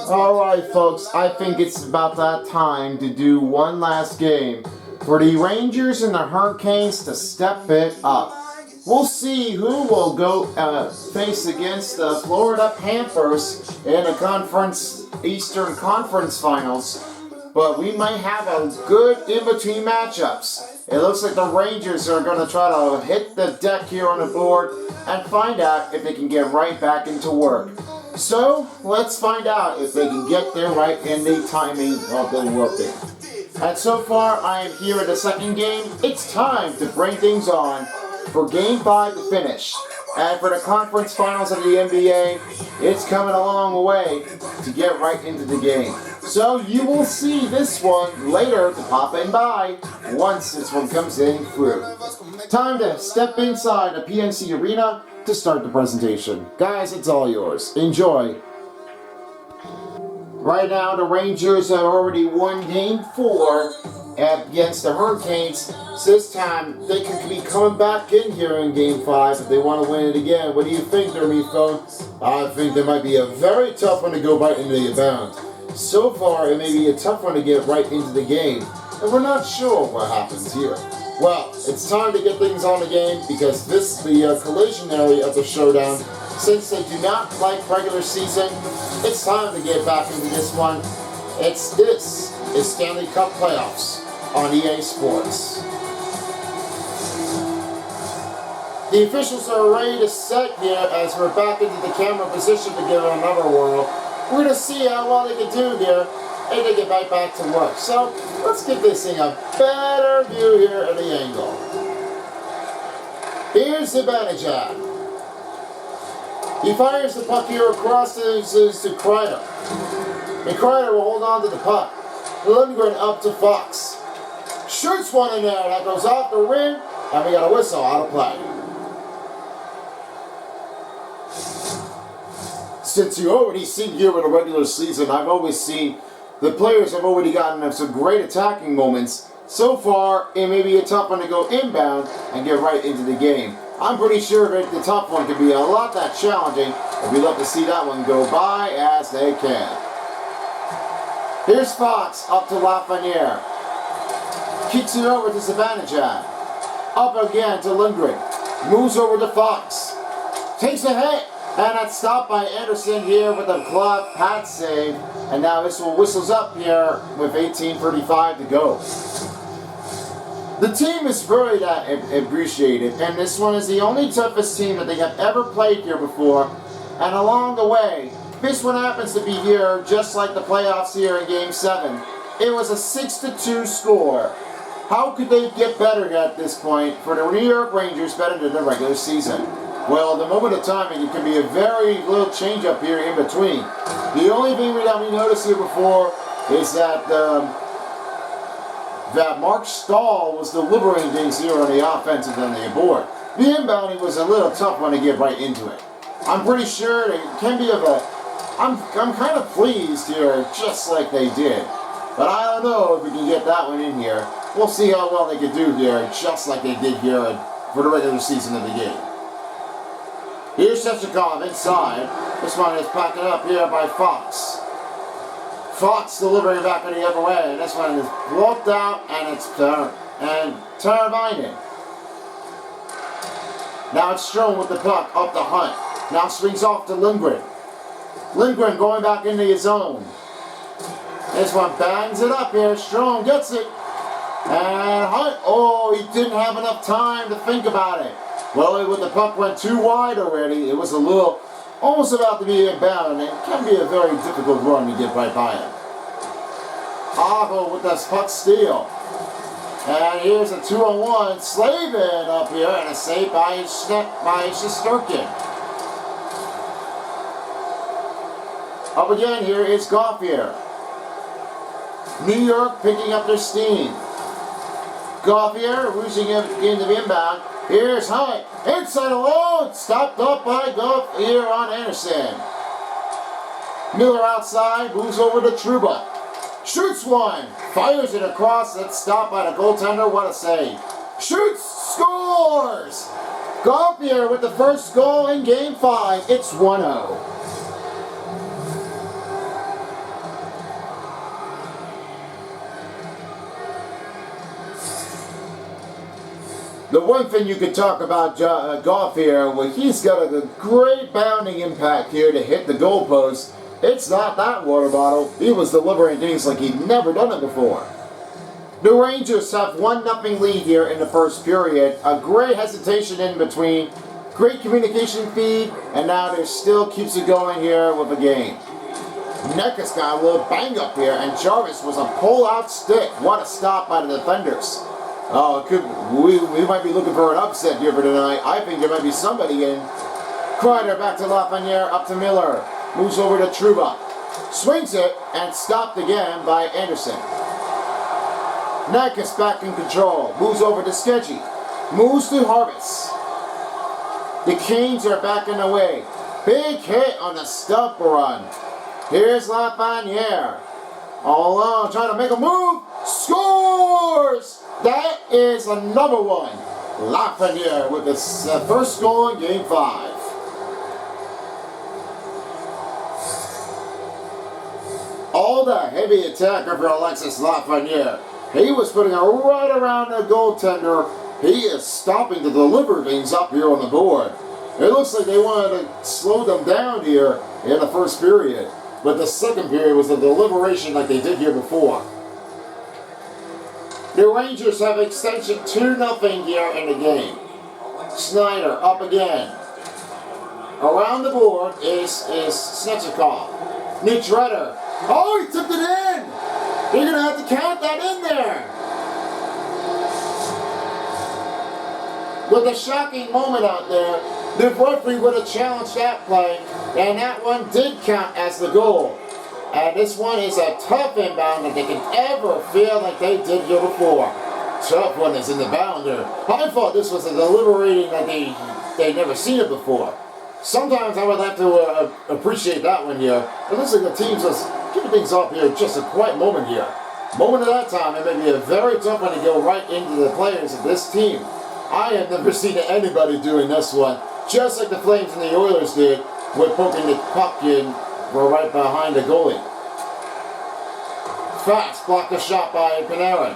Alright folks, I think it's about that time to do one last game for the Rangers and the Hurricanes to step it up. We'll see who will go face against the Florida Panthers in the Eastern Conference Finals, but we might have a good in-between matchups. It looks like the Rangers are going to try to hit the deck here on the board and find out if they can get right back into work. So, let's find out if they can get there right in the timing of the working. And so far, I am here at the second game. It's time to bring things on for Game 5 to finish. And for the conference finals of the NBA, it's coming a long way to get right into the game. So you will see this one later to pop in by once this one comes in through. Time to step inside the PNC Arena to start the presentation. Guys, it's all yours. Enjoy. Right now, the Rangers have already won Game 4 against the Hurricanes. So this time, they could be coming back in here in Game 5 if they want to win it again. What do you think there, Phone? I think there might be a very tough one to go right into the bound. So far, it may be a tough one to get right into the game, and we're not sure what happens here. Well, it's time to get things on the game because this is the collision area of the showdown. Since they do not like regular season, it's time to get back into this one. This is Stanley Cup Playoffs on EA Sports. The officials are ready to set here as we're back into the camera position to give it another whirl. We're going to see how well they can do here and they get right back to work. So let's give this thing a better view here at the angle. Here's the Zibanejad. He fires the puck here across to Kreider. And Kreider will hold on to the puck. Lundgren up to Fox. Shoots one in there. That goes off the rim. And we got a whistle out of play. Since you already seen here in the regular season, I've always seen the players have already gotten some great attacking moments. So far, it may be a tough one to go inbound and get right into the game. I'm pretty sure that the tough one could be a lot that challenging, and we'd love to see that one go by as they can. Here's Fox up to Lafreniere. Kicks it over to Zibanejad. Up again to Lundgren. Moves over to Fox. Takes a hit. And that's stopped by Anderson here with a glove pad save. And now this one whistles up here with 18:35 to go. The team is very appreciated, and this one is the only toughest team that they have ever played here before. And along the way, this one happens to be here just like the playoffs here in Game 7. It was a 6-2 score. How could they get better at this point for the New York Rangers better than the regular season? Well, the moment of timing, it can be a very little change up here in between. The only thing that we noticed here before is that Mark Stahl was delivering things here on the offensive end of the board. The inbounding was a little tough one to get right into it. I'm pretty sure it can be I'm kind of pleased here, just like they did. But I don't know if we can get that one in here. We'll see how well they can do here, just like they did here for the regular season of the game. Here's Shevchikov inside. This one is packed up here by Fox. Fox delivering back in the other way. And this one is blocked out, and it's Teravainen. Now it's Strome with the puck up the Hunt. Now swings off to Lundgren. Lundgren going back into his zone. This one bangs it up here. Strome gets it. And Hunt, he didn't have enough time to think about it. Well, when the puck went too wide already, it was almost about to be inbound, and it can be a very difficult run to get right by him. Aho with the puck steal. And here's a 2-on-1. Slavin up here, and a save by Shesterkin. Up again here is Gauthier. New York picking up their steam. Gauthier losing him into the inbound. Here's Hunt. Inside alone. Stopped up by Goff here on Anderson. Miller outside. Moves over to Trouba. Shoots one. Fires it across. That's stopped by the goaltender. What a save. Shoots. Scores. Gauthier with the first goal in Game 5. It's 1-0. The one thing you could talk about Goff here, well, he's got a great bounding impact here to hit the goalpost. It's not that water bottle. He was delivering things like he'd never done it before. The Rangers have 1-0 lead here in the first period. A great hesitation in between. Great communication feed, and now there still keeps it going here with the game. Necker's got a little bang up here, and Jarvis was a pull-out stick. What a stop by the defenders. Oh, we might be looking for an upset here for tonight. I think there might be somebody in. Kreider back to Lafreniere, up to Miller. Moves over to Trouba. Swings it, and stopped again by Anderson. Necker's back in control. Moves over to Skeggy. Moves to Harvis. The Canes are back in the way. Big hit on the stump run. Here's Lafreniere. All alone, trying to make a move. Scores! That is another one. Lafreniere with his first goal in Game 5. All the heavy attacker for Alexis Lafreniere. He was putting it right around the goaltender. He is stopping to deliver things up here on the board. It looks like they wanted to slow them down here in the first period. But the second period was a deliberation like they did here before. The Rangers have extension 2-0 here in the game. Snyder up again. Around the board is Snechikov. Nitretta. Oh, he tipped it in! You're going to have to count that in there. With a shocking moment out there, the referee would have challenged that play, and that one did count as the goal. And this one is a tough inbound that they can ever feel like they did here before. Tough one is in the bounder. I thought this was a deliberating that they never seen it before. Sometimes I would have to appreciate that one here. It looks like the team's just keeping things up here just a quiet moment here. Moment of that time, it may be a very tough one to go right into the players of this team. I have never seen anybody doing this one, just like the Flames and the Oilers did with poking the puck in right behind the goalie. Fast, blocked the shot by Panarin.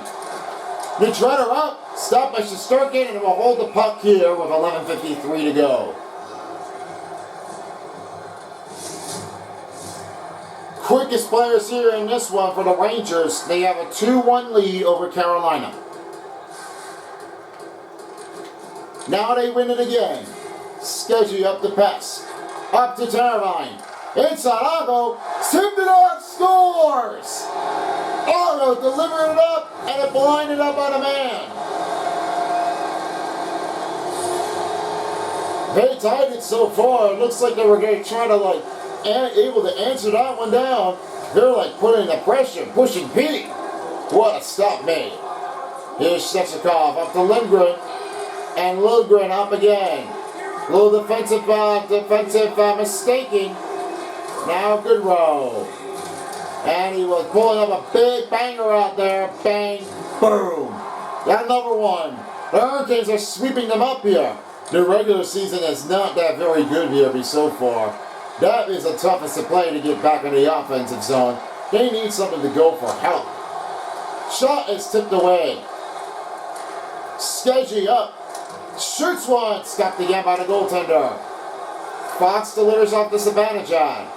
Nitretta up, stopped by Shesterkin, and will hold the puck here with 11:53 to go. Quickest players here in this one for the Rangers. They have a 2-1 lead over Carolina. Now they win it again. Skeggy up the pass. Up to Teravainen. Inside Ago. Tipped it up. Scores! Ago delivered it up, and it blinded up on a man. They tied it so far. It looks like they were going to try to able to answer that one down. They're like putting the pressure, pushing P. What a stop made. Here's Stechikov up to Lindgren. And Lindgren up again. Little defensive mistaking. Now Goodrow. And he was pulling up a big banger out there. Bang, boom. Another one. The Hurricanes are sweeping them up here. The regular season is not that very good here so far. That is the toughest to play to get back in the offensive zone. They need something to go for help. Shot is tipped away. Skeggy up. Shoots one. Stopped again by the goaltender. Fox delivers off to Zibanejad.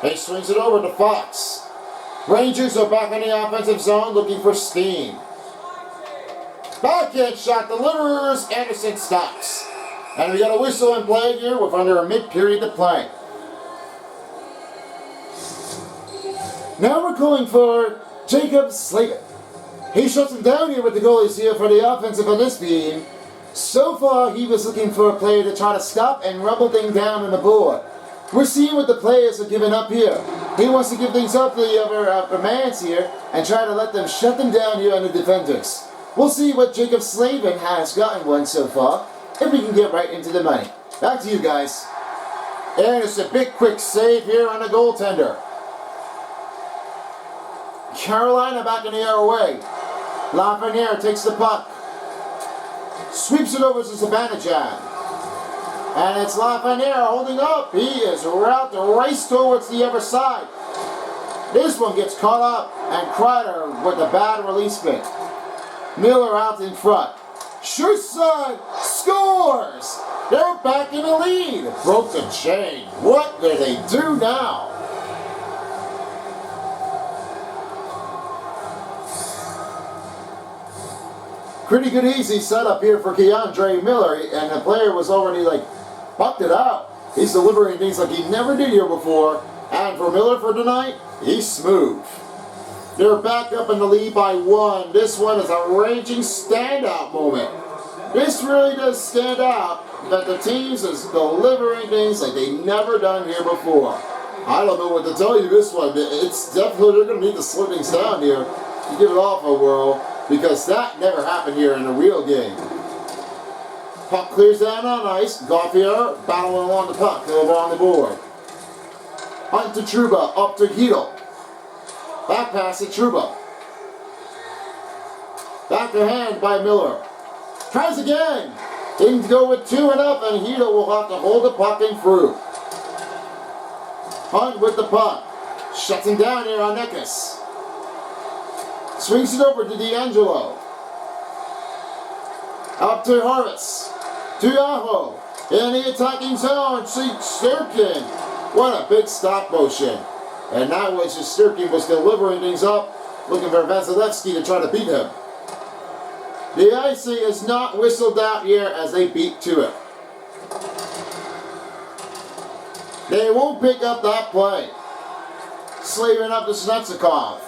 He swings it over to Fox. Rangers are back in the offensive zone looking for steam. Backhand shot delivers. Anderson stops. And we got a whistle in play here with under a mid-period to play. Now we're calling for Jacob Slavin. He shuts him down here with the goalies here for the offensive on this team. So far, he was looking for a player to try to stop and rumble things down on the board. We're seeing what the players are giving up here. He wants to give things up to the other mans here and try to let them shut them down here on the defenders. We'll see what Jacob Slavin has gotten one so far, if we can get right into the money. Back to you guys. And it's a big quick save here on the goaltender. Carolina back in the other way. Lafreniere takes the puck. Sweeps it over to Zibanejad. And it's Lafreniere holding up. He is out to race towards the other side. This one gets caught up, and Kreider with a bad release pick. Miller out in front. Shoots on, scores! They're back in the lead. Broke the chain. What do they do now? Pretty good easy setup here for Keandre Miller, and the player was already bucked it out. He's delivering things like he never did here before, and for Miller for tonight, he's smooth. They're back up in the lead by 1. This one is a raging standout moment. This really does stand out that the teams is delivering things like they never done here before. I don't know what to tell you this one. It's definitely, they're going to need to slow things down here to give it off a whirl, because that never happened here in a real game. Puck clears down on ice. Gauthier battling along the puck over on the board. Hunt to Trouba, up to Hedel. Back pass to Trouba. Back to hand by Miller. Tries again. Didn't go with 2 and up, and Hedel will have to hold the puck in through. Hunt with the puck. Shuts him down here on Neckes. Swings it over to D'Angelo. Up to Harvis. To Aho. In the attacking zone. Sturkin. What a big stop motion. And that was just Sturkin was delivering things up, looking for Vasilevsky to try to beat him. The icing is not whistled out here as they beat to it. They won't pick up that play. Slaving up to Snetsakov.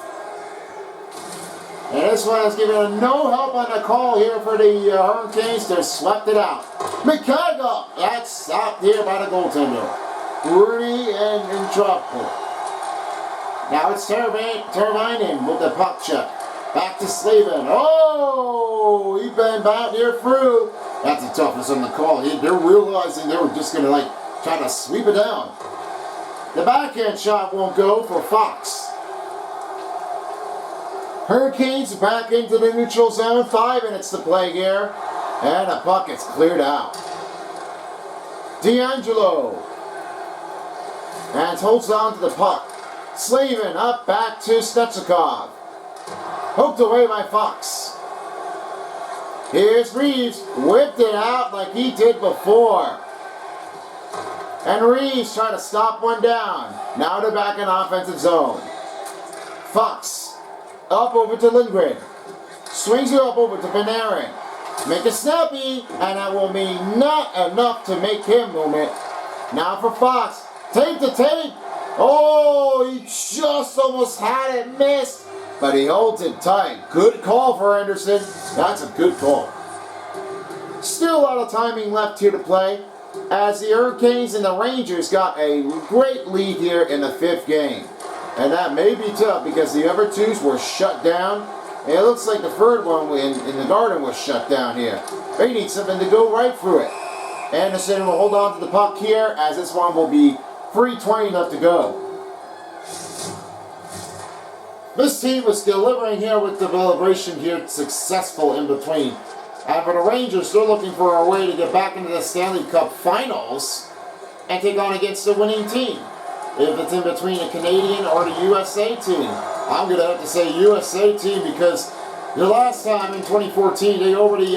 And this one is giving no help on the call here for the Hurricanes. They swept it out. McCaga! That's stopped here by the goaltender. Rudy and in trouble. Now it's Teravainen with the puck check. Back to Slavin. Oh! He's been back here through. That's the toughness on the call. They're realizing they were just going to try to sweep it down. The backhand shot won't go for Fox. Hurricanes back into the neutral zone. 5 minutes to play here. And the puck is cleared out. D'Angelo. And holds on to the puck. Slavin up back to Snetsakov. Poked away by Fox. Here's Reeves. Whipped it out like he did before. And Reeves trying to stop one down. Now they're back in offensive zone. Fox. Up over to Lindgren. Swings it up over to Panarin. Make it snappy. And that will be not enough to make him movement. Now for Fox. Tape to tape. Oh, he just almost had it missed. But he holds it tight. Good call for Anderson. That's a good call. Still a lot of timing left here to play, as the Hurricanes and the Rangers got a great lead here in the 5th game. And that may be tough because the other 2s were shut down. And it looks like the 3rd one in the Garden was shut down here. They need something to go right through it. Anderson will hold on to the puck here, as this one will be 3:20 left to go. This team was delivering here with the celebration here, successful in between. And for the Rangers, they're looking for a way to get back into the Stanley Cup Finals and take on against the winning team. If it's in between a Canadian or the USA team, I'm going to have to say USA team, because the last time in 2014 they already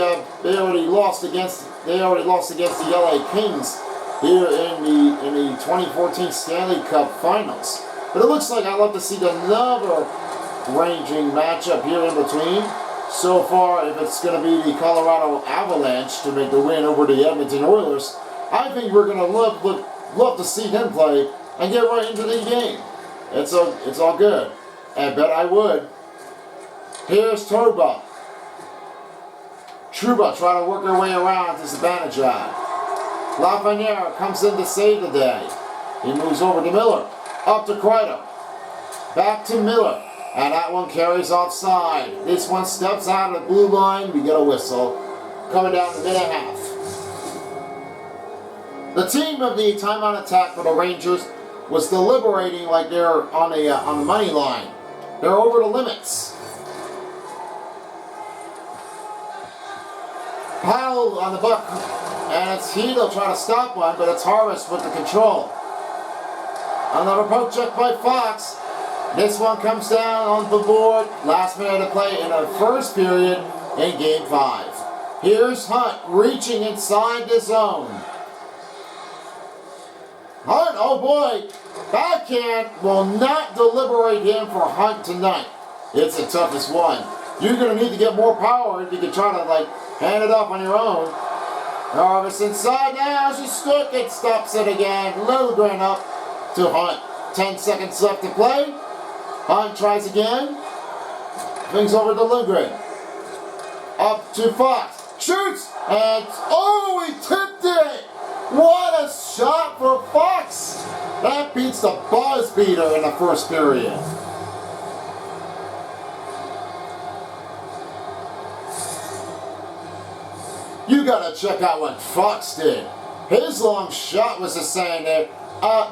lost against the LA Kings here in the 2014 Stanley Cup Finals. But it looks like I'd love to see another ranging matchup here in between. So far, if it's going to be the Colorado Avalanche to make the win over the Edmonton Oilers, I think we're going to love to see them play and get right into the game. It's all good. I bet I would. Here's Trouba. Trouba trying to work her way around to Zibanejad. Lafreniere comes in to save the day. He moves over to Miller. Up to Kreider. Back to Miller. And that one carries offside. This one steps out of the blue line. We get a whistle. Coming down the minute half. The team of the timeout attack for the Rangers was deliberating like they're on the money line. They're over the limits. Powell on the buck. And it's Hedel trying to stop one, but it's Harvis with the control. Another poke check by Fox. This one comes down on the board. Last minute of play in the first period in Game 5. Here's Hunt reaching inside the zone. Hunt, oh boy, backhand will not deliberate him for Hunt tonight. It's the toughest one. You're going to need to get more power if you can try to hand it off on your own. Jarvis inside now, Shestukin stops it again. Lilligren up to Hunt. 10 seconds left to play. Hunt tries again. Swings over to Lilligren. Up to Fox. Shoots! And oh, he tipped it! What a shot for Fox! That beats the buzz beater in the first period. You gotta check out what Fox did. His long shot was just saying there,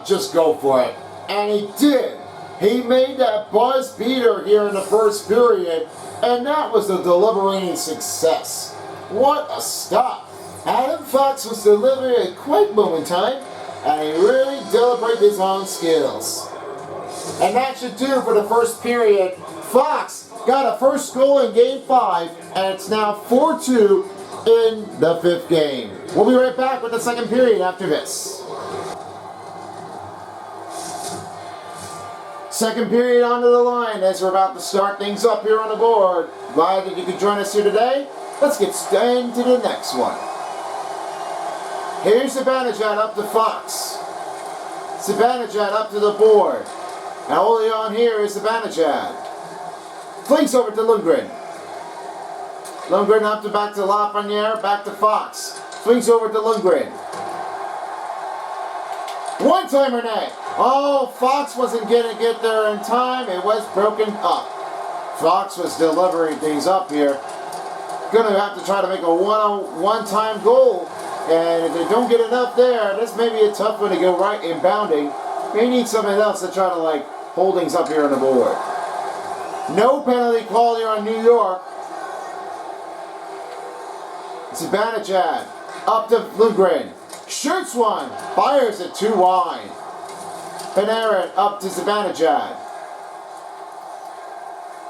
just go for it. And he did. He made that buzz beater here in the first period, and that was a deliberating success. What a stop. Adam Fox was delivering a quick moment in time, and he really deliberated his own skills. And that should do for the first period. Fox got a first goal in Game 5, and it's now 4-2 in the 5th game. We'll be right back with the second period after this. Second period onto the line as we're about to start things up here on the board. Glad that you could join us here today. Let's get into the next one. Here's Zibanejad up to Fox. Zibanejad up to the board. And only on here is Zibanejad. Flings over to Lundgren. Lundgren up to back to Lafreniere, back to Fox. Swings over to Lundgren. One-timer net. Oh, Fox wasn't going to get there in time. It was broken up. Fox was delivering things up here. Going to have to try to make a one-time goal. And if they don't get enough there, this may be a tough one to go right inbounding. They need something else to try to hold things up here on the board. No penalty call here on New York. Zibanejad up to Lundgren. Shoots one. Fires it too wide. Panarin up to Zibanejad.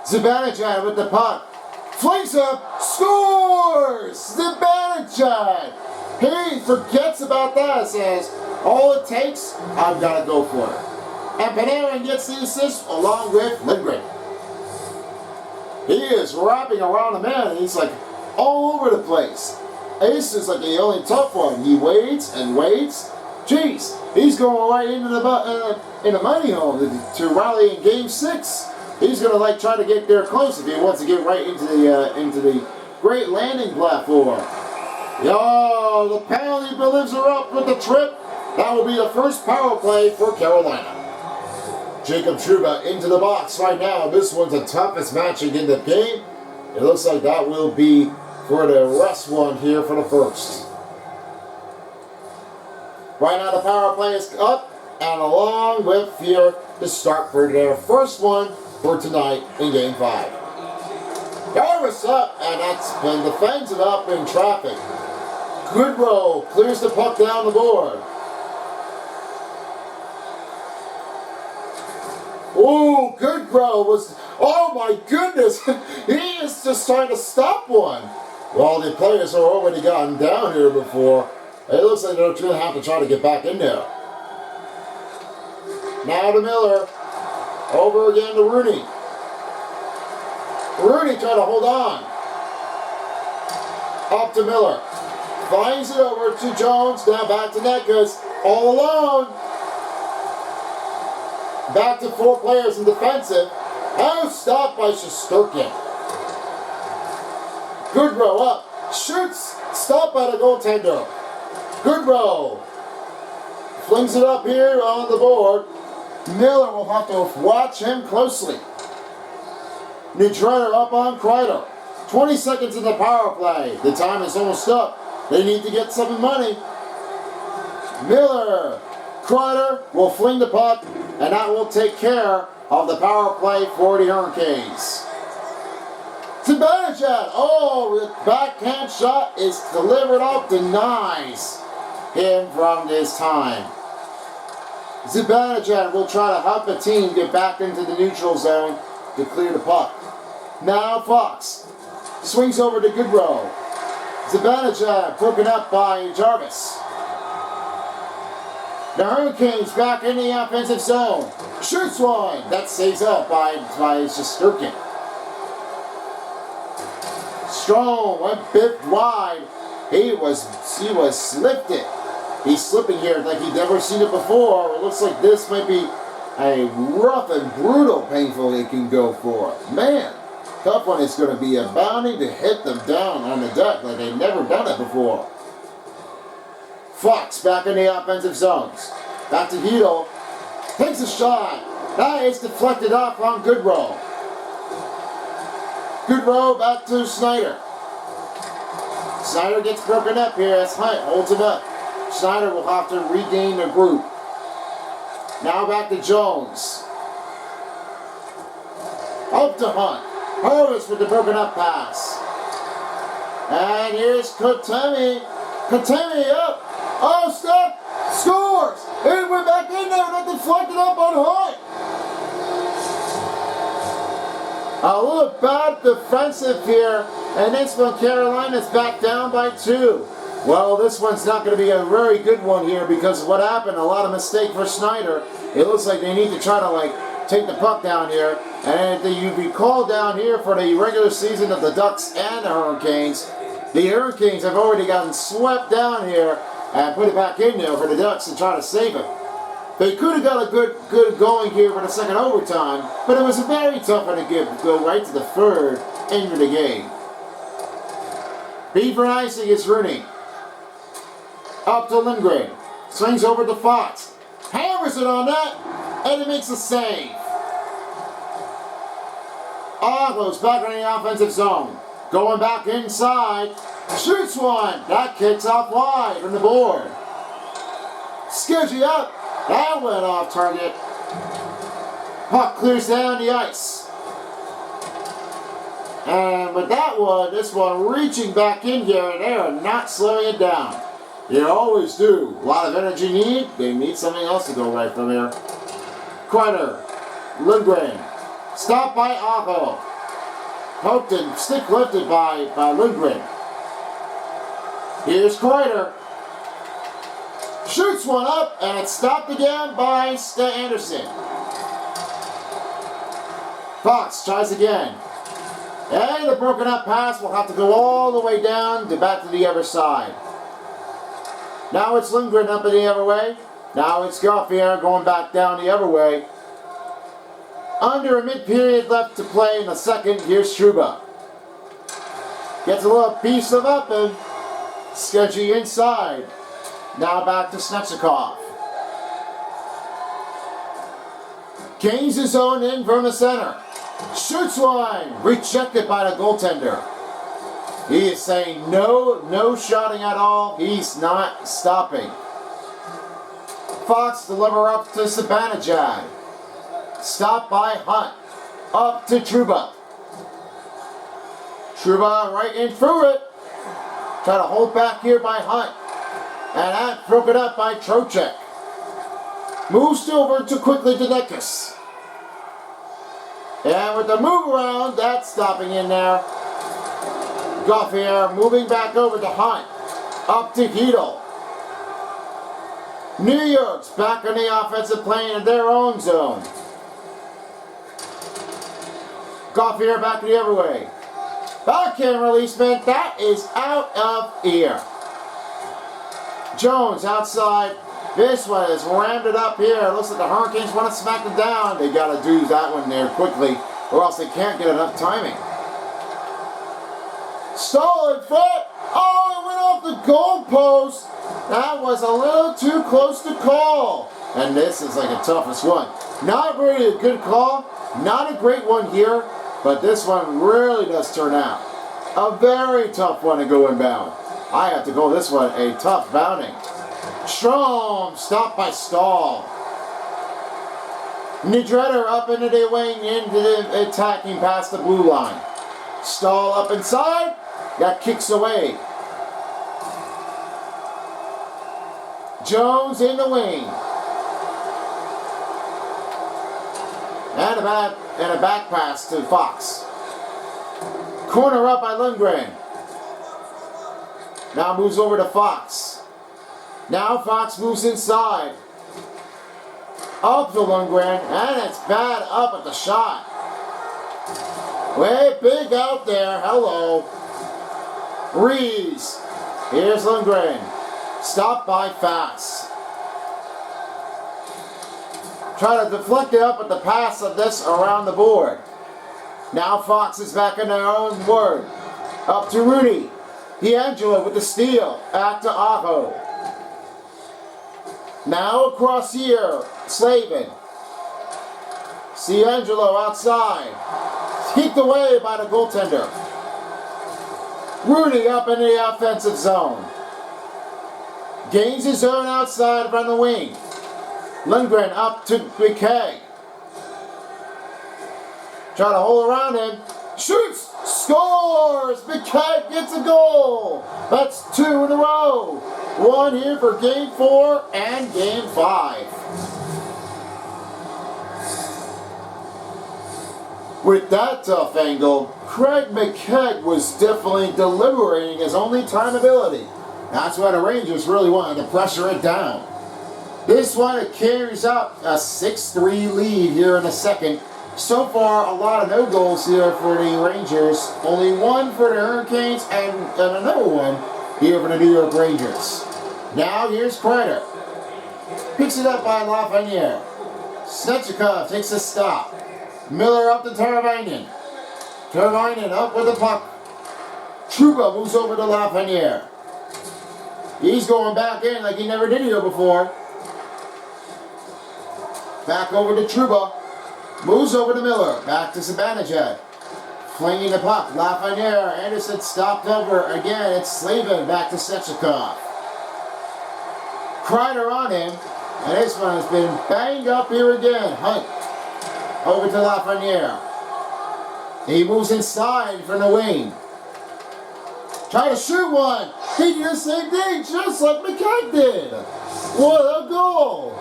Zibanejad with the puck. Flings up. Scores! Zibanejad. He forgets about that. Says, all it takes, I've got to go for it. And Panarin gets the assist along with Lindgren. He is wrapping around the man. He's all over the place. Ace is the only tough one. He waits and waits. Jeez, he's going right into the money hole to rally in Game 6. He's going to try to get there close if he wants to get right into the great landing platform. Yo, the penalty lives her up with the trip. That will be the first power play for Carolina. Jacob Trouba into the box right now. This one's the toughest matching in the game. It looks like that will be for the rest one here for the first. Right now the power play is up, and along with here the start for their first one for tonight in Game 5. Jarvis up, and that's been defended up in traffic. Goodrow clears the puck down the board. Oh, Goodrow was, oh my goodness, he is just trying to stop one. Well, the players have already gotten down here before. It looks like they're going to have to try to get back in there. Now to Miller. Over again to Rooney. Rooney trying to hold on. Up to Miller. Finds it over to Jones. Now back to Netkus. All alone. Back to 4 players in defensive. Oh, stopped by Shestukin. Goodrow up. Shoots. Stopped by the goaltender. Goodrow. Flings it up here on the board. Miller will have to watch him closely. Niederreiter up on Kreider. 20 seconds in the power play. The time is almost up. They need to get some money. Miller. Kreider will fling the puck, and that will take care of the power play for the Hurricanes. Zibanejad. Oh, the backhand shot is delivered up. Denies him from this time. Zibanejad will try to help the team get back into the neutral zone to clear the puck. Now Fox swings over to Goodrow. Zibanejad broken up by Jarvis. The Hurricanes back in the offensive zone. Shoots one. That saves up by Shesterkin. Strong went bit wide. He was slipped it. He's slipping here like he'd never seen it before. It looks like this might be a rough and brutal painful it can go for. Man, tough one is going to be a bounty to hit them down on the deck like they've never done it before. Fox back in the offensive zones. Back to Hedel. Takes a shot. That is deflected off on Goodrow. Goodrow back to Snyder. Snyder gets broken up here as Hunt holds him up. Snyder will have to regain the group. Now back to Jones. Up to Hunt. Horowitz with the broken up pass. And here's Kotemi. Kotemi up. Oh, stop. Scores. It went back in there. That deflected up on Hunt. A little bad defensive here. And this one, Carolina's back down by 2. Well, this one's not going to be a very good one here because what happened, a lot of mistake for Snyder. It looks like they need to try to take the puck down here. And if you recall down here for the regular season of the Ducks and the Hurricanes have already gotten swept down here and put it back in there for the Ducks to try to save it. They could have got a good going here for the second overtime, but it was a very tough one to go right to the third end of the game. Beaver icing is Rooney. Up to Lindgren. Swings over to Fox. Hammers it on that, and it makes a save. Ago's back on the offensive zone. Going back inside. Shoots one. That kicks off wide from the board. Skidgy up. That went off target. Puck clears down the ice. And with that one, this one reaching back in here, and they are not slowing it down. You always do. A lot of energy need. They need something else to go right from here. Kreider. Lindgren. Stopped by Ago. Poked and stick lifted by Lindgren. Here's Kreider. Shoots one up, and it's stopped again by Anderson. Fox tries again. And the broken up pass will have to go all the way down to back to the other side. Now it's Lindgren up in the other way. Now it's Gauthier going back down the other way. Under a mid-period left to play in the second, here's Trouba. Gets a little piece of up and Sketchy inside. Now back to Snechikov. Canes his own in from the center. Shoots one. Rejected by the goaltender. He is saying no shotting at all. He's not stopping. Fox deliver up to Zibanejad. Stopped by Hunt. Up to Trouba. Trouba right in through it. Try to hold back here by Hunt. And that broken up by Trocheck. Moves over too quickly to Nekus. And with the move around, that's stopping in there. Gauthier moving back over to Hunt. Up to Hedel. New York's back on the offensive plane in their own zone. Gauthier back the other way. Backhand releasement, that is out of here. Jones outside. This one is rammed it up here. Looks like the Hurricanes want to smack it down. They got to do that one there quickly, or else they can't get enough timing. Stolen foot. Oh, it went off the goalpost. That was a little too close to call. And this is like a toughest one. Not really a good call. Not a great one here, but this one really does turn out. A very tough one to go inbound. I have to call this one a tough bounding. Strom stopped by Stahl. Niedretter up into the wing, into the attacking past the blue line. Stahl up inside. That kicks away. Jones in the wing. And a back pass to Fox. Corner up by Lundgren. Now moves over to Fox. Now Fox moves inside. Up to Lundgren, and it's bad up at the shot. Way big out there. Hello. Reeves. Here's Lundgren. Stopped by Fox. Try to deflect it up at the pass of this around the board. Now Fox is back in their own word. Up to Rudy. D'Angelo with the steal. Back to Aho. Now across here. Slavin. D'Angelo outside. Kicked away by the goaltender. Rudy up in the offensive zone. Gains his own outside from the wing. Lundgren up to McKay. Try to hold around him. Shoots! Scores! McKay gets a goal! That's 2 in a row. 1 here for Game 4 and Game 5. With that tough angle, Craig McKay was definitely deliberating his only time ability. That's why the Rangers really wanted to pressure it down. This one, it carries up a 6-3 lead here in the second. So far, a lot of no goals here for the Rangers. Only 1 for the Hurricanes and another one here for the New York Rangers. Now here's Kreider. Picks it up by Lafreniere. Snetchikov takes a stop. Miller up to Teravainen. Teravainen up with the puck. Trouba moves over to Lafreniere. He's going back in like he never did here before. Back over to Trouba. Moves over to Miller. Back to Zibanejad. Flinging the puck. Lafreniere. Anderson stopped over. Again, it's Slavin. Back to Snetchikov. Kreider on him. And this one has been banged up here again. Hunt. Over to Lafreniere. He moves inside from the wing. Try to shoot one. He did the same thing just like McKay did. What a goal.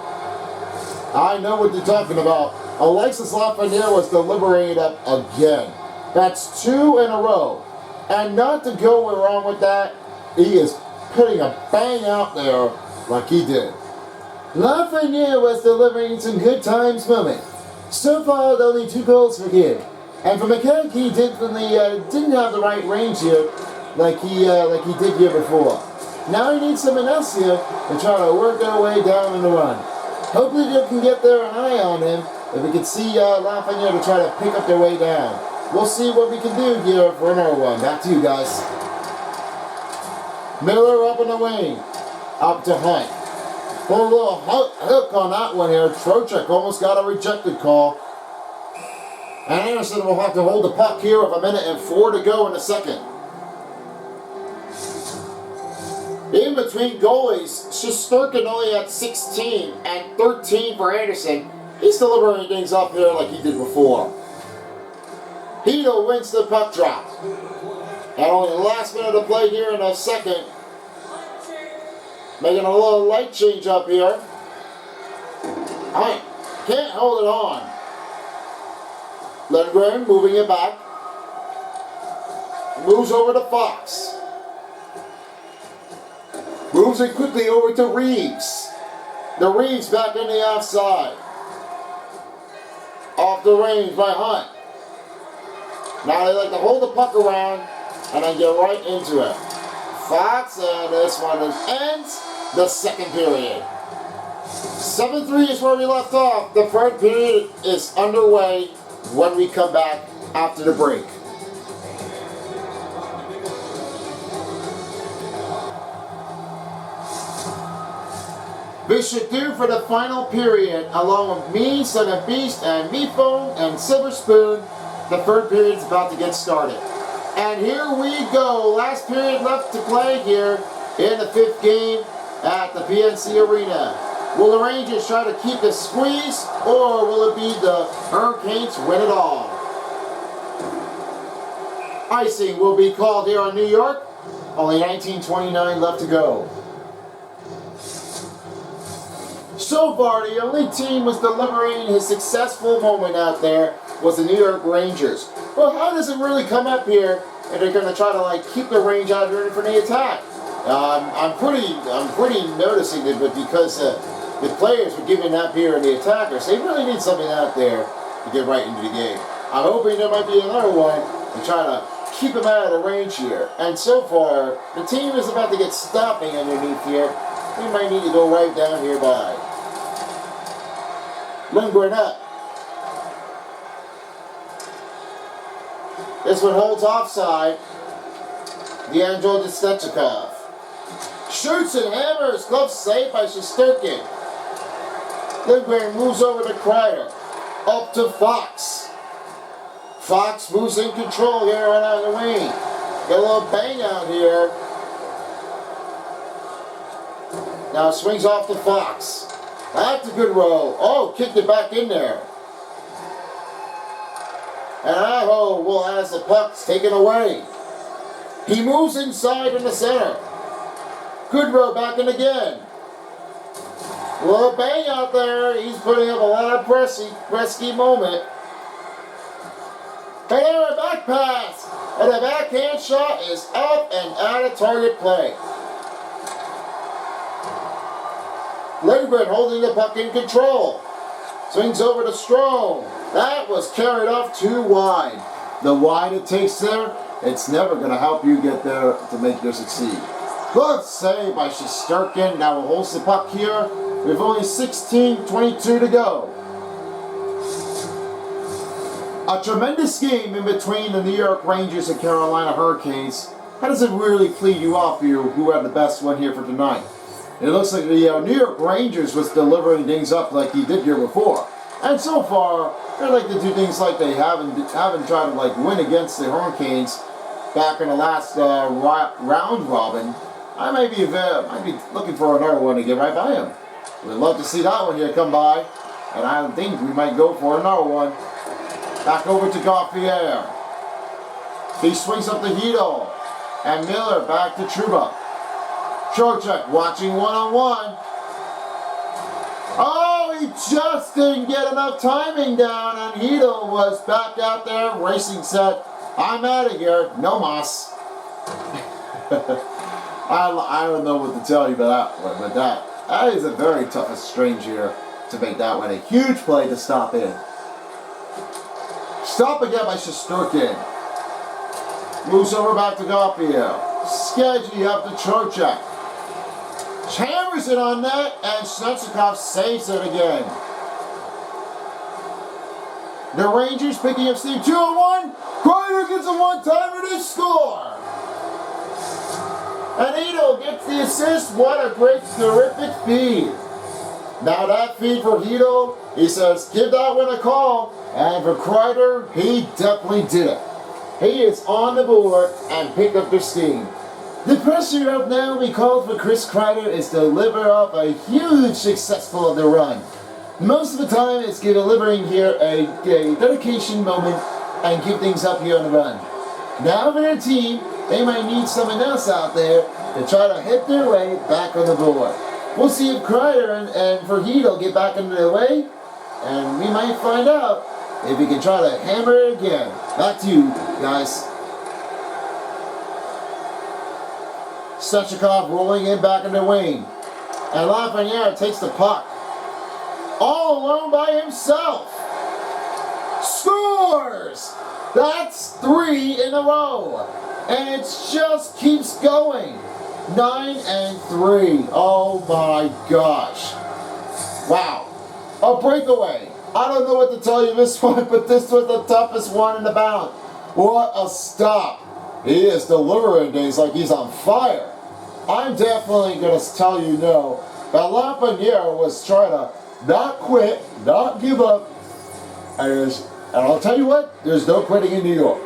I know what you're talking about. Alexis Lafreniere was deliberating up again. That's 2 in a row. And not to go wrong with that, he is putting a bang out there like he did. Lafreniere was delivering some good times moment. So far, only 2 goals for him. And for McKay, he definitely didn't have the right range here like he did here before. Now he needs someone else here to try to work their way down in the run. Hopefully they can get their eye on him if we can see Lafreniere to try to pick up their way down. We'll see what we can do here for another one. Back to you guys. Miller up in the wing. Up to Hunt. Put a little hook on that one here. Trocheck almost got a rejected call. And Anderson will have to hold the puck here with 1:04 to go in the second. In between goalies, Shesterkin only had 16 and 13 for Anderson. He's delivering things up here like he did before. Hito wins the puck drop. And only the last minute of play here in the second. Making a little light change up here. Alright, can't hold it on. Lundgren moving it back. Moves over to Fox. Moves it quickly over to Reeves. The Reeves back in the outside. Off the range by Hunt. Now they like to hold the puck around and then get right into it. Fox, and this one ends the second period. 7-3 is where we left off. The third period is underway when we come back after the break. This should do for the final period, along with me, Son of Beast, and Me Phone, and Silver Spoon. The third period is about to get started. And here we go. Last period left to play here in the 5th game at the PNC Arena. Will the Rangers try to keep the squeeze, or will it be the Hurricanes win it all? Icing will be called here on New York. Only 19:29 left to go. So far, the only team was delivering his successful moment out there was the New York Rangers. Well, how does it really come up here if they're going to try to keep the range out here for the attack? I'm pretty noticing it, but because the players were giving up here and the attackers, they really need something out there to get right into the game. I'm hoping there might be another one and try to keep them out of the range here. And so far, the team is about to get stopping underneath here. We might need to go right down here by. Lindgren up. This one holds offside. D'Angelo Stechikov. Shoots and hammers. Glove saved by Shesterkin. Lindgren moves over to Kreider. Up to Fox. Fox moves in control here right out of the wing. Got a little bang out here. Now swings off to Fox. That's a good roll. Oh, kicked it back in there. And Aho will has the puck's taken away. He moves inside in the center. Good roll back in again. A little bang out there. He's putting up a lot of Presky moment. And there a back pass. And a backhand shot is up and out of target play. Lindgren holding the puck in control. Swings over to Strome. That was carried off too wide. The wide it takes there, it's never going to help you get there to make you succeed. Good save by Shesterkin. Now holds the puck here. We have only 16:22 to go. A tremendous game in between the New York Rangers and Carolina Hurricanes. How does it really plead you off here who had the best one here for tonight? It looks like the New York Rangers was delivering things up like he did here before. And so far, they like to do things like they haven't tried to like win against the Hurricanes back in the last round robin. I might be looking for another one to get right by him. We'd love to see that one here come by. And I think we might go for another one. Back over to Gauthier. He swings up the Hito. And Miller back to Trouba. Trocheck watching one-on-one. Oh, he just didn't get enough timing down, and Hito was back out there racing set. I'm out of here. No mas. I don't know what to tell you about that one, but that is a very tough strange here to make that one a huge play to stop in. Stop again by Shesterkin. Moves over back to Gauthier. Sketchy up to Trocheck. Hammers it on net, and Snetchikov saves it again. The Rangers picking up Steve 2-1. Kreider gets a one-timer to score. And Hito gets the assist. What a great, terrific feed. Now that feed for Hito, he says, give that one a call. And for Kreider, he definitely did it. He is on the board and picked up the steam. The pressure up now we call for Chris Kreider is to deliver up a huge successful of the run. Most of the time it's delivering here a dedication moment and keep things up here on the run. Now for their team, they might need someone else out there to try to hit their way back on the board. We'll see if Kreider and Verhito get back into their way, and we might find out if we can try to hammer it again. Back to you, guys. Stechikov rolling in back in the wing. And Lafreniere takes the puck. All alone by himself. Scores! That's 3 in a row. And it just keeps going. 9-3. Oh my gosh. Wow. A breakaway. I don't know what to tell you this one, but this was the toughest one in the bout. What a stop. He is delivering things like he's on fire. I'm definitely going to tell you no. But Lafreniere was trying to not quit, not give up. And I'll tell you what, there's no quitting in New York.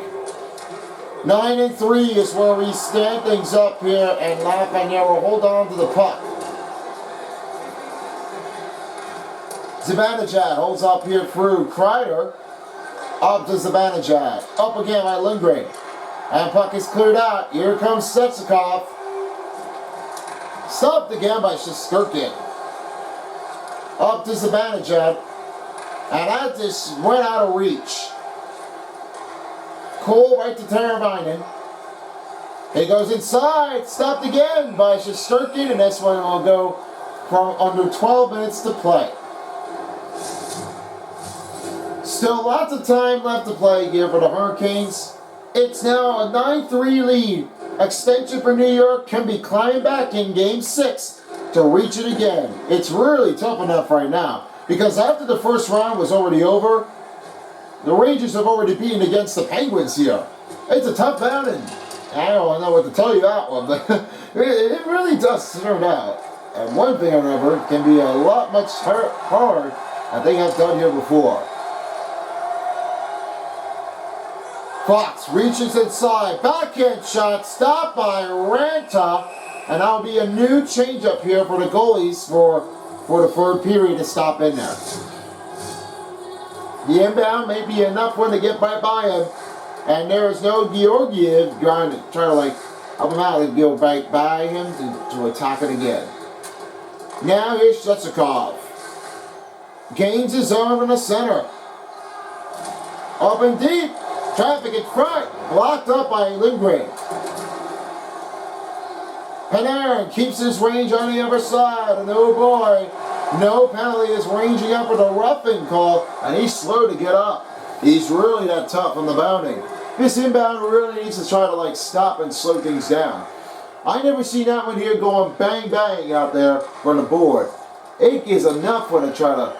9-3 is where we stand things up here, and Lafreniere will hold on to the puck. Zibanejad holds up here through Kreider. Up to Zibanejad. Up again by Lindgren. And puck is cleared out. Here comes Stechikov. Stopped again by Shesterkin. Up to Zibanejad. And that just went out of reach. Cole right to Teravainen. He goes inside, stopped again by Shesterkin, and this one will go from under 12 minutes to play. Still lots of time left to play here for the Hurricanes. It's now a 9-3 lead. Extension for New York can be climbing back in Game 6 to reach it again. It's really tough enough right now because after the first round was already over, the Rangers have already beaten against the Penguins here. It's a tough outing. I don't know what to tell you that one, but it really does turn out. And one thing I remember can be a lot much hard I think I've done here before. Fox reaches inside, backhand shot, stopped by Ranta, and that'll be a new changeup here for the goalies for the third period to stop in there. The inbound may be enough one to get right by him, and there is no Georgiev trying to help him out and go back by him to attack it again. Now here's Shetsukov. Gains his arm in the center. Up and deep. Traffic in front. Blocked up by Lindgren. Panarin keeps his range on the other side. And oh boy, no penalty is ranging up with a roughing call. And he's slow to get up. He's really that tough on the bounding. This inbound really needs to try to stop and slow things down. I never seen that one here going bang bang out there from the board. It is enough one to try to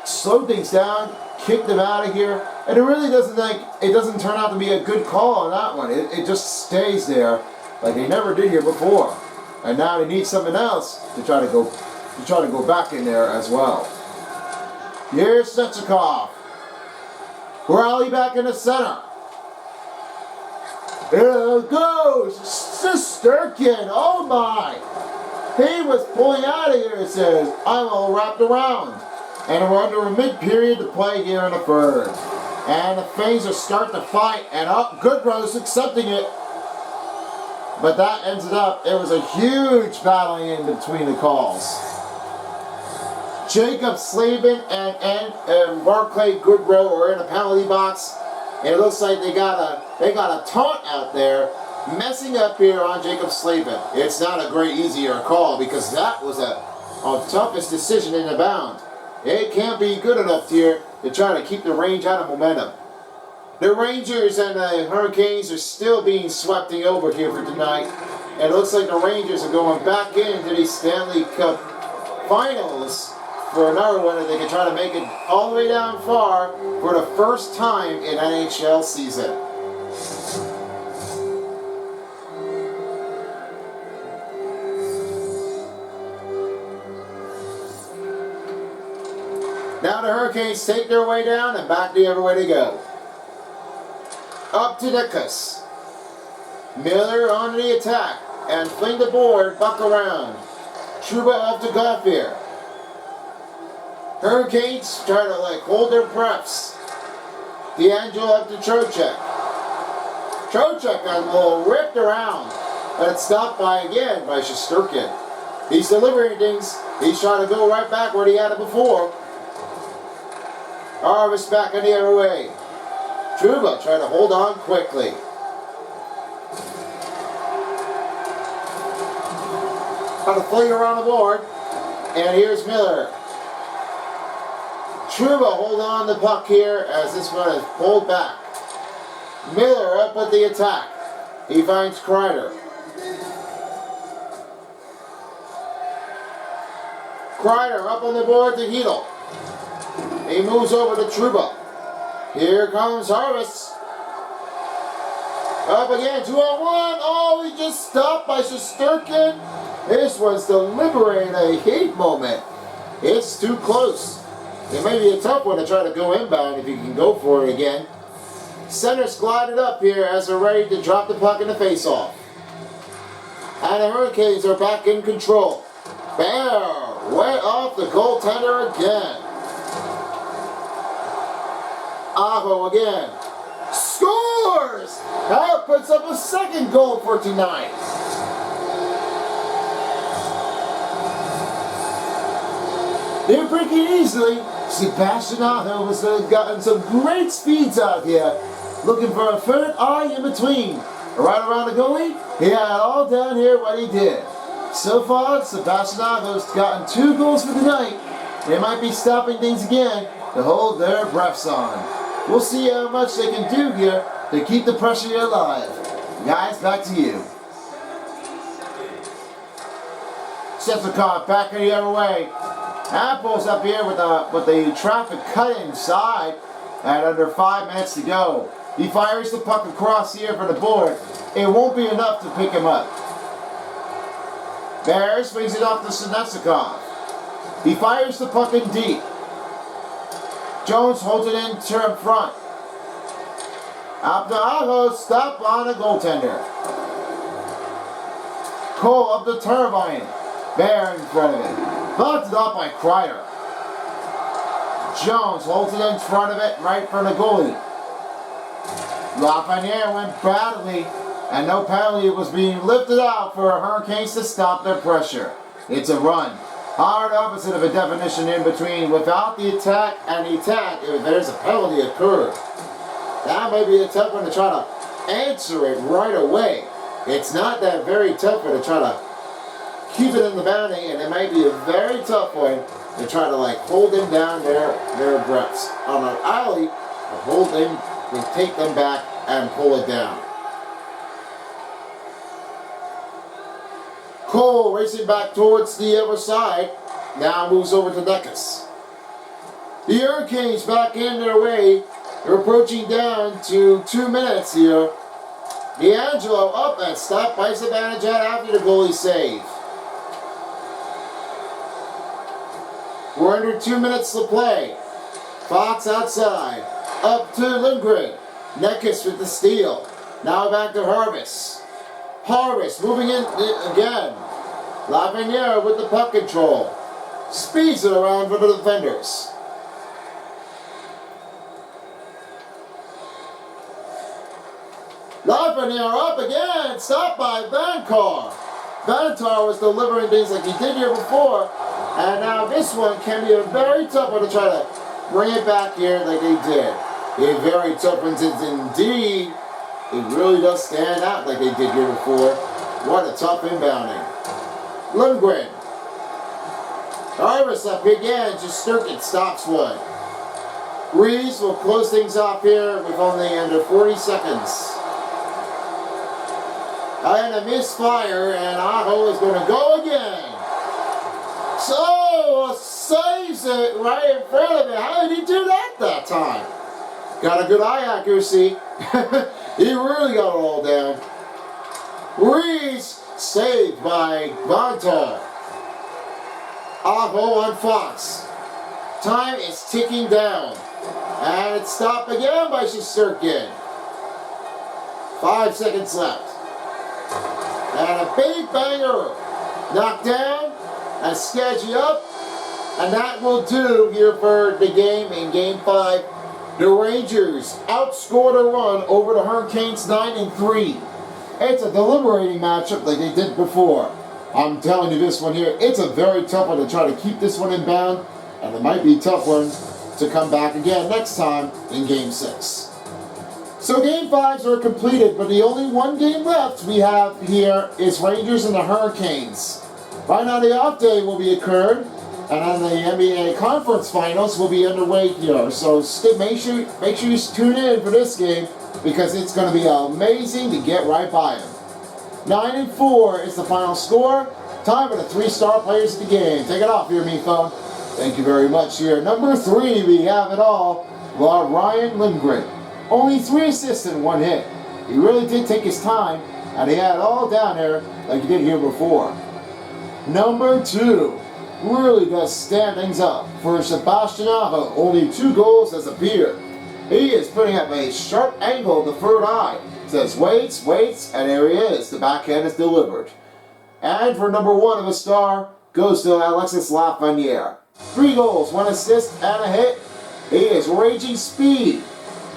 slow things down, kick them out of here, and it really doesn't turn out to be a good call on that one. It just stays there like they never did here before, and now they need something else to try to go back in there as well. Here's Shetsukov. Rally back in the center. There goes Shesterkin. Oh my! He was pulling out of here, it says. I'm all wrapped around. And we're under a mid-period to play here in the third. And the Flames are starting to fight. And Goodrow's accepting it. But that ends it up. It was a huge battle in between the calls. Jacob Slavin and Barclay Goodrow are in a penalty box. It looks like they got a taunt out there messing up here on Jacob Slavin. It's not a great easier call because that was a toughest decision in the bound. It can't be good enough here to try to keep the Range out of momentum. The Rangers and the Hurricanes are still being swept over here for tonight. And it looks like the Rangers are going back into the Stanley Cup Finals for another one, and they can try to make it all the way down far for the first time in NHL season. Now the Hurricanes take their way down and back the other way to go. Up to Nickus. Miller on the attack and fling the board, buck around. Trouba off the golf here. Hurricanes try to hold their breaths. D'Angelo up to Trocheck. Trocheck got a little ripped around, but it's stopped by Shesterkin. He's delivering things. He's trying to go right back where he had it before. Harvest back on the other way. Trouba trying to hold on quickly. Got a fling around the board. And here's Miller. Trouba hold on the puck here as this one is pulled back. Miller up at the attack. He finds Kreider. Kreider up on the board to Hedl. He moves over to Trouba. Here comes Harvest. Up again, 2-on-1. Oh, he just stopped by Shesterkin. This was delivering a heat moment. It's too close. It may be a tough one to try to go inbound if you can go for it again. Center's glided up here as they're ready to drop the puck in the face-off. And the Hurricanes are back in control. Bear way off the goaltender again. Aho again. Scores! That puts up a second goal for tonight. They're breaking easily. Sebastian Aho has gotten some great speeds out here. Looking for a third eye in between. Right around the goalie, he had all down here what he did. So far, Sebastian Aho's gotten 2 goals for the night. They might be stopping things again to hold their breaths on. We'll see how much they can do here to keep the pressure alive. Guys, back to you. Stephenkoff back in the other way. Apple's up here with the traffic cut inside and under 5 minutes to go. He fires the puck across here for the board. It won't be enough to pick him up. Bear swings it off to Stephenkoff. He fires the puck in deep. Jones holds it in front. Up to Aho, stop on a goaltender. Cole up the turbine. Bear in front of it. Knocked it off by Kreider. Jones holds it in front of it, right for the goalie. Lafreniere went badly, and no penalty was being lifted out for Hurricanes to stop their pressure. It's a run. Hard opposite of a definition in between. Without the attack and the attack, if there's a penalty occurred. That may be a tough one to try to answer it right away. It's not that very tough one to try to keep it in the boundary, and it might be a very tough one to try to hold them down their breaths. On an alley, to hold them, to take them back and pull it down. Cole racing back towards the other side, now moves over to Necas. The Hurricanes back in their way. They're approaching down to 2 minutes here. D'Angelo up and stopped by Zibanejad after the goalie save. We're under 2 minutes to play. Fox outside. Up to Lindgren. Necas with the steal. Now back to Harvis. Harvis moving in again. Lafreniere with the puck control. Speeds it around for the defenders. Lafreniere up again. Stopped by Vancar. Vantar was delivering things like he did here before. And now this one can be a very tough one to try to bring it back here like they did. A very tough one since indeed it really does stand out like they did here before. What a tough inbounding. Lundgren. Harvis up again, just Sturkin stops one. Reeves will close things off here with only under 40 seconds. And a misfire, and Aho is going to go again. So, saves it right in front of it. How did he do that time? Got a good eye accuracy. He really got it all down. Reeves saved by Vontal. Aho on Fox. Time is ticking down. And it's stopped again by Shesterkin. 5 seconds left. And a big banger. Knocked down. And Skaggy up. And that will do here for the game in Game 5. The Rangers outscored a run over the Hurricanes 9-3. It's a deliberating matchup like they did before. I'm telling you this one here, it's a very tough one to try to keep this one in bound. And it might be a tough one to come back again next time in Game 6. So Game 5s are completed, but the only one game left we have here is Rangers and the Hurricanes. Right now the off day will be occurred, and then the NBA Conference Finals will be underway here. So make sure you tune in for this game because it's going to be amazing to get right by them. 9-4 is the final score. Time for the 3-star players of the game. Take it off here, Mifo. Thank you very much here. Number 3, we have it all. Ryan Lindgren. Only 3 assists and 1 hit. He really did take his time, and he had it all down there like he did here before. Number 2 really does stand things up for Sebastian Aho. Only 2 goals has appeared. He is putting up a sharp angle in the third eye. Says waits, and there he is. The backhand is delivered. And for number 1 of a star goes to Alexis Lafreniere. 3 goals, 1 assist, and a hit. He is raging speed.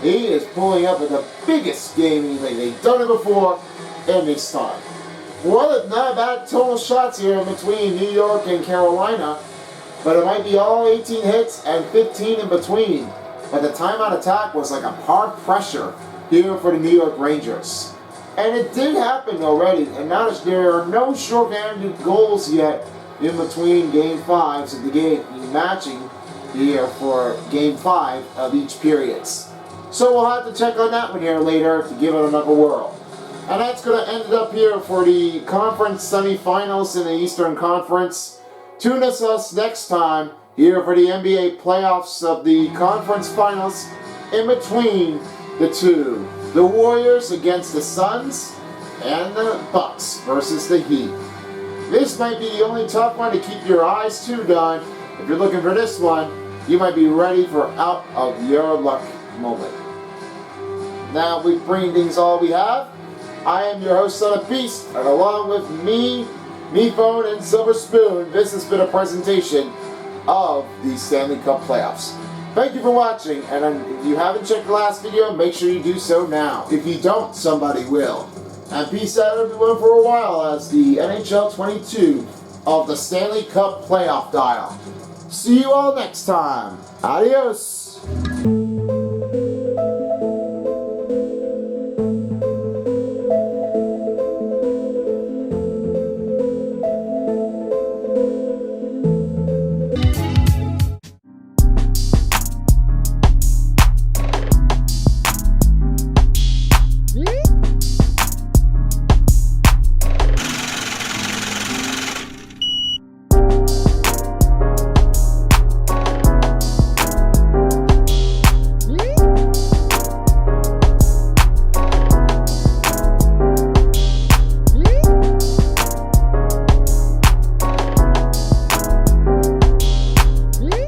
He is pulling up in the biggest game they've done it before in this time. Well, not bad total shots here between New York and Carolina, but it might be all 18 hits and 15 in between. But the timeout attack was like a hard pressure here for the New York Rangers. And it did happen already, and now there are no short-handed goals yet in between Game 5s of the game matching here for Game 5 of each periods. So we'll have to check on that one here later to give it another whirl. And that's going to end it up here for the conference semifinals in the Eastern Conference. Tune us next time here for the NBA playoffs of the conference finals in between the two. The Warriors against the Suns and the Bucks versus the Heat. This might be the only tough one to keep your eyes tuned on. If you're looking for this one, you might be ready for out of your luck moment. Now we bring things all we have. I am your host, Son of Beast, and along with me, Phone, and Silver Spoon, this has been a presentation of the Stanley Cup playoffs. Thank you for watching, and if you haven't checked the last video, make sure you do so now. If you don't, somebody will. And peace out everyone for a while as the NHL 22 of the Stanley Cup playoff dial. See you all next time. Adios.